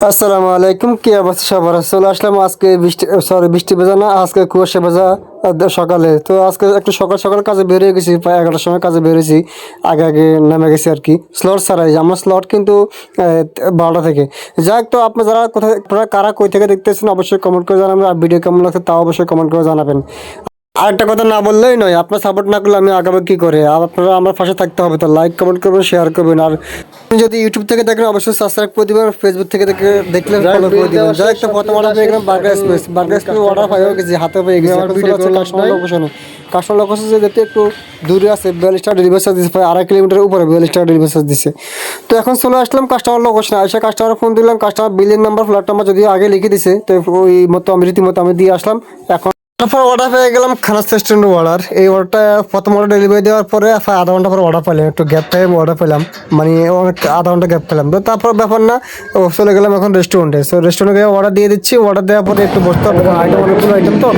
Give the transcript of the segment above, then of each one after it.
আসসালামু আলাইকুম, কি অবস্থা সবার? চলে আসলাম আজকে বৃষ্টি ভেজা না, আজকে কুয়াশা ভেজা সকালে। তো আজকে একটু সকাল সকাল কাজে বেরিয়ে গেছি, প্রায় 11টার সময় কাজে বেরিয়েছি। আগে আগে নেমে গেছি আর কি, স্লট ছাড়াই। আমার স্লট কিন্তু 12টা থেকে। যাক, তো আপনার যারা কোথায়, আপনারা কারা কই থেকে দেখতেছেন অবশ্যই কমেন্ট করে জানাবেন, আর ভিডিও কেমন লাগছে তাও অবশ্যই কমেন্ট করে জানাবেন। আরেকটা কথা না বললেই নয়, আপনার সাপোর্ট না করলে আমি আগাবো কি করে? আর আপনারা আমার পাশে থাকতে হবে, তো লাইক কমেন্ট করবেন, শেয়ার করবেন। আর আপনি যদি ইউটিউব থেকে দেখেন অবশ্যই সাবস্ক্রাইব করে দিবেন, ফেসবুক থেকে দেখলে ফলো করে দিবেন। যাই একটা প্রথম অর্ডার পেয়ে গেলাম বার্গার স্পেস অর্ডার পাইও গেছি, হাতে পেয়ে গেছি। এখন চলে যাচ্ছে কাস্টমার লোকেশনে। কাস্টমার লোকেশন যেতে একটু দূরে আছে, 42 টাকা ডেলিভারি চার্জ দিচ্ছে, প্রায় 2.5 কিলোমিটার উপরে 42 টাকা ডেলিভারি চার্জ দিচ্ছে। তো এখন চলে আসলাম কাস্টমার লোকেশনে। এসে কাস্টমার ফোন দিলাম, কাস্টমার বিলের নাম্বার, ফ্ল্যাট নাম্বার যদিও আগে লিখে দিছে, তো ওই মতো আমি রীতিমতো আমি দিয়ে আসলাম। এখন তারপর অর্ডার পেয়ে গেলাম খানাস রেস্টুরেন্টের অর্ডার। এই অর্ডারটা প্রথম অর্ডার ডেলিভারি দেওয়ার পরে আধা ঘন্টা পর অর্ডার পেলাম, একটু গ্যাপ টাইম অর্ডার পেলাম, মানে অনেক আধা ঘন্টা গ্যাপ পেলাম। তো তারপর ব্যাপার না, চলে গেলাম এখন রেস্টুরেন্টে। সো রেস্টুরেন্টে গিয়ে অর্ডার দিয়ে দিচ্ছি। অর্ডার দেওয়ার পরে একটু বসতে হবে, আইটেম অনেকগুলো আইটেম তো।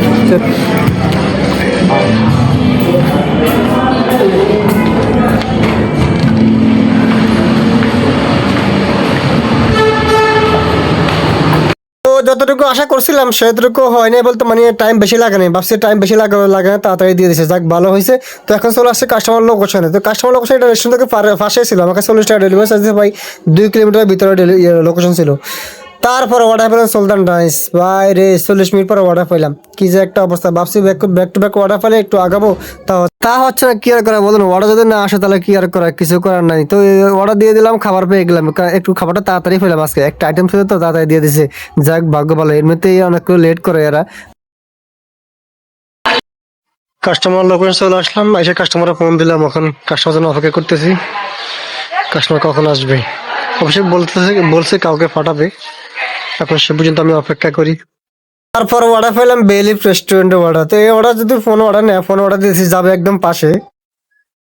তো যতটুকু আশা করছিলাম সেতটুকু হয়নি, বলতে মানে টাইম বেশি লাগে না, ভাবছি টাইম বেশি লাগে না, তাড়াতাড়ি দিয়ে দিয়েছে, যাক ভালো হয়েছে। তো এখন চলে আসছে কাস্টমার লোকেশনে। তো কাস্টমার লোকেশন এটা রেস্টুরেন্ট থেকে পাশে ছিল, আমাকে 40 টাকা ডেলিভারি চার্জ দিতে ভাই, 2 কিলোমিটার ভিতরে লোকেশন ছিল। তারপরে অর্ডার পেলাম সুলতান রাইস, ভাই রে 40 মিনিট পরে অর্ডার পেলাম। কি যে একটা অবস্থা, ভাবছি ব্যাক টু ব্যাক অর্ডার পেলে একটু আগাবো, তা হচ্ছে না। কি আর করা বলুন, অর্ডার যদি না আসে তাহলে কি আর করা, কিছু করার নাই। তো অর্ডার দিয়ে দিলাম, খাবার পেয়ে গেলাম। একটু খাবারটা তাড়াতাড়ি পেলাম, আজকে একটা আইটেম ছিল তো তাড়াতাড়ি দিয়ে দিছে। যাক ভাগ্য ভালো, এমনিতেই অনেক লেট করে এরা। কাস্টমার লোকেশন চলে আসলাম, এসে কাস্টমারে ফোন দিলাম, এখন কাস্টমার জন্য অপেক্ষা করতেছি। কাস্টমার কখন আসবে? অবশ্যই বলছে কাউকে পাঠাবে, এখন সে পর্যন্ত আমি অপেক্ষা করি। তারপর অর্ডার পেলাম বেলিফ রেস্টুরেন্টে অর্ডার। তো এই অর্ডার যদি ফোন অর্ডার নেয়, ফোন অর্ডার দিয়েছি, যাবে একদম পাশে।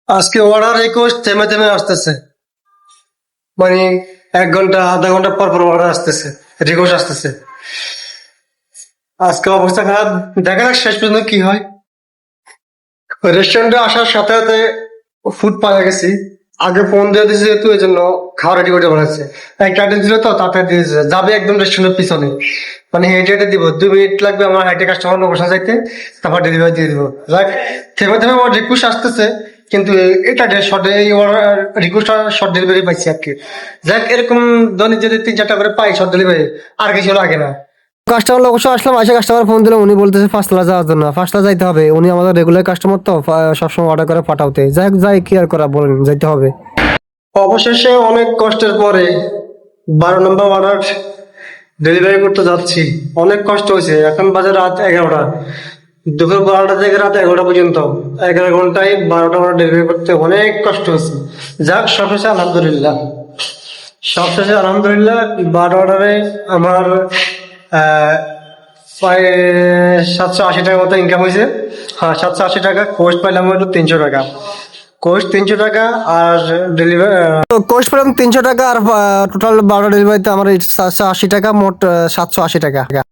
আজকে অর্ডার রিকোয়েস্ট থেমে থেমে আসতেছে, মানে 1 ঘন্টা আধা ঘন্টা পর পর অর্ডার আসতেছে, রিকোয়েস্ট আসতেছে। আজকে অবস্থা খারাপ, দেখা যাক শেষ পর্যন্ত কি হয়। রেস্টুরেন্টে আসার সাথে সাথে ফুড পাওয়া গেছি, আগে ফোন দিয়ে দিয়েছে যেহেতু এই জন্য খাওয়া রেডি করে বানাচ্ছে। একটা আইটেম ছিল তো তাড়াতাড়ি দিয়ে দিয়েছে, যাবে একদম রেস্টুরেন্টের পিছনে, মানে হেঁটে হেঁটে দিব, 2 মিনিট লাগবে আমার হাইটে কাস্টমার লোকেশন যাইতে, তারপর ডেলিভারি দিয়ে দিব। যাক, থেমে থেমে আমার রিকোয়েস্ট আসতেছে, কিন্তু এটা শর্ট, এই রিকোয়েস্ট শর্ট ডেলিভারি পাইছি আর কি। যাক, এরকম দৈনিক যদি 3-4টা করে পাই শর্ট ডেলিভারি, আর কিছু লাগে না। কাস্টমার অবশ্য আসলাম, আসে কাস্টমার ফোন দিলাম, উনি বলতেছে 5 তলা যাওয়ার জন্য। 5 তলা যাইতে হবে, উনি আমাদের রেগুলার কাস্টমার তো, সবসময় অর্ডার করে পাঠাতে। যাই হোক, যাই কি আর করা বলেন, যাইতে হবে। অবশেষে অনেক কষ্টের পরে 12 নম্বর অর্ডার ডেলিভারি করতে যাচ্ছি। অনেক কষ্ট হয়েছে, এখন বাজে রাত 11টা, দুপুর 12টা থেকে রাত 11টা পর্যন্ত 11 ঘন্টায় 12টা অর্ডার ডেলিভারি করতে অনেক কষ্ট হয়েছে। যাক, সবশেষে আলহামদুলিল্লাহ, 12 অর্ডারে আমার প্রায় 780 টাকার মতো ইনকাম হয়েছে। হ্যাঁ, 780 টাকা। কোর্স পাইলাম হলো 300 টাকা, কোর্স 300 টাকা, আর ডেলিভারি কোর্স পেলাম 300 টাকা, আর টোটাল 12 ডেলিভারিতে আমার 780 টাকা, মোট 780 টাকা।